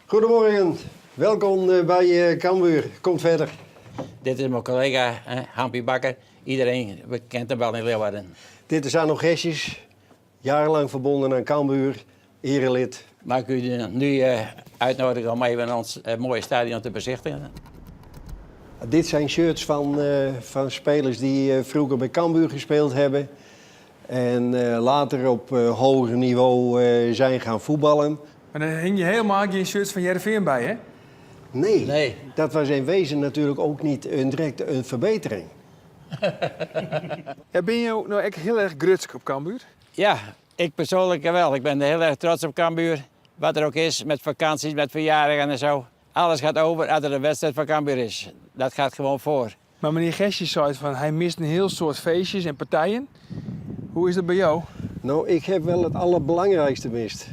Goedemorgen, welkom bij Cambuur. Komt verder. Dit is mijn collega Hampie Bakker. Iedereen kent hem wel in Leeuwarden. Dit is Arno Gessius, jarenlang verbonden aan Cambuur, erelid. Mag ik u nu uitnodigen om even ons mooie stadion te bezichtigen? Dit zijn shirts van spelers die vroeger bij Cambuur gespeeld hebben. En later op hoger niveau zijn gaan voetballen. Maar dan hing je helemaal geen shirts van Heerenveen bij, hè? Nee, dat was in wezen natuurlijk ook niet direct een verbetering. Ja, ben je nou echt heel erg grutsk op Cambuur? Ja, ik persoonlijk wel. Ik ben heel erg trots op Cambuur. Wat er ook is, met vakanties, met verjaardagen en zo. Alles gaat over als er een wedstrijd van Cambuur is. Dat gaat gewoon voor. Maar meneer Gessius zei van hij mist een heel soort feestjes en partijen. Hoe is dat bij jou? Nou, ik heb wel het allerbelangrijkste mist.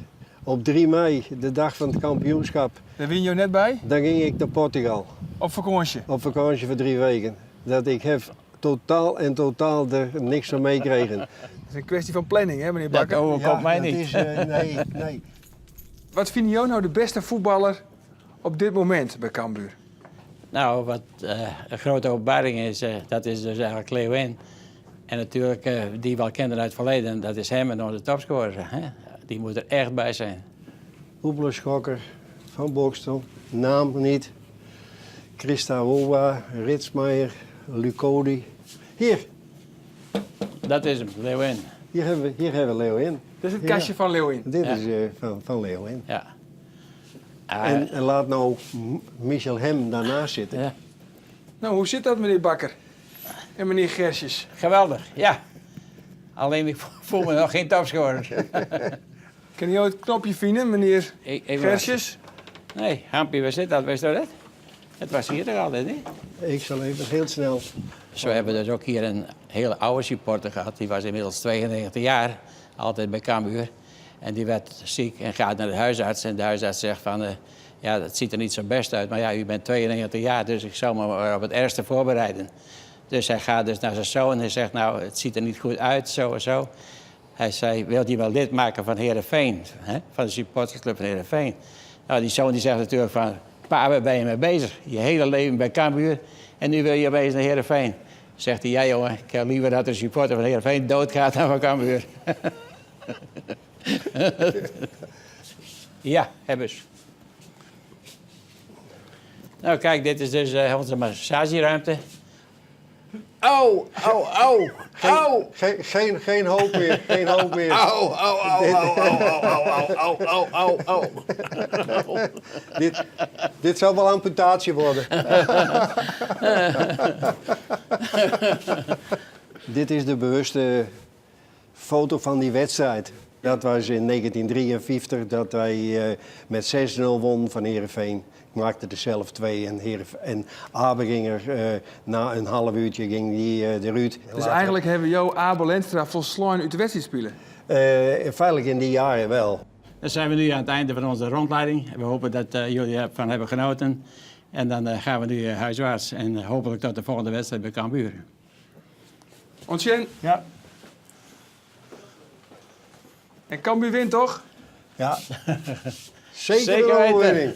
Op 3 mei, de dag van het kampioenschap, Daar win je net bij? dan ging ik naar Portugal. Op vakantie? Op vakantie voor 3 weken. Dat ik heb totaal er niks van meekregen. Dat is een kwestie van planning, hè meneer Bakker? Dat overkomt mij dat niet. is, nee. Wat vind jij nou de beste voetballer op dit moment bij Cambuur? Nou, wat een grote openbaring is, dat is dus eigenlijk Leeuwin. En natuurlijk, die we al kenden uit het verleden, dat is hem en onze topscorer. Hè? Die moet er echt bij zijn. Hoepler, Schokker, Van Bokstel, naam niet. Christa Roa, Ritsmeijer, Lucodi. Hier Dat is hem, Leeuwin. hier hebben we Leeuwin. Dat is het kastje van Leeuwin. Dit Ja. is van Leeuwin. Ja. En laat nou Michel hem daarnaast zitten. Ja. Nou, hoe zit dat meneer Bakker? En meneer Gessius? Geweldig, ja. Alleen ik voel me nog geen topscorer. Kan je het knopje vinden, meneer Ik Gessius? Nee, Hampie, waar zit dat? Wist je dat? Het was hier toch altijd, niet? Ik zal even heel snel. Zo hebben we dus ook hier een hele oude supporter gehad. Die was inmiddels 92 jaar, altijd bij Cambuur. En die werd ziek en gaat naar de huisarts. En de huisarts zegt van, ja, dat ziet er niet zo best uit. Maar ja, u bent 92 jaar, dus ik zou me maar op het ergste voorbereiden. Dus hij gaat dus naar zijn zoon en hij zegt, nou, het ziet er niet goed uit, zo en zo. Hij zei, wilt u wel lid maken van Heerenveen? Hè? Van de supportersclub van Heerenveen. Nou, die zoon die zegt natuurlijk van, pa, waar ben je mee bezig? Je hele leven bij Cambuur en nu wil je opeens naar Heerenveen. Zegt hij, ja jongen, ik heb liever dat de supporter van Heerenveen doodgaat dan van Cambuur. Ja, hebben ze. Nou kijk, dit is dus onze massageruimte. Au, au, au, au. Geen hoop meer, geen hoop meer. Au, au, au, au, au, au, au, au, au, au. Dit zal wel amputatie worden. Dit is de bewuste foto van die wedstrijd. Dat was in 1953 dat wij met 6-0 won van Heerenveen. Ik maakte er zelf 2 en Abe ging er na een half uurtje ging die de Ruud. Dus eigenlijk hebben jou Abel Lenstra volslaan uit de wedstrijd spelen. Feitelijk in die jaren wel. Dan zijn we nu aan het einde van onze rondleiding. We hopen dat jullie ervan hebben genoten. En dan gaan we nu huiswaarts en hopelijk tot de volgende wedstrijd bij Cambuur. Ontjen. Ja. En Cambuur wint toch? Ja. Zeker Zeker een weten. overwinning.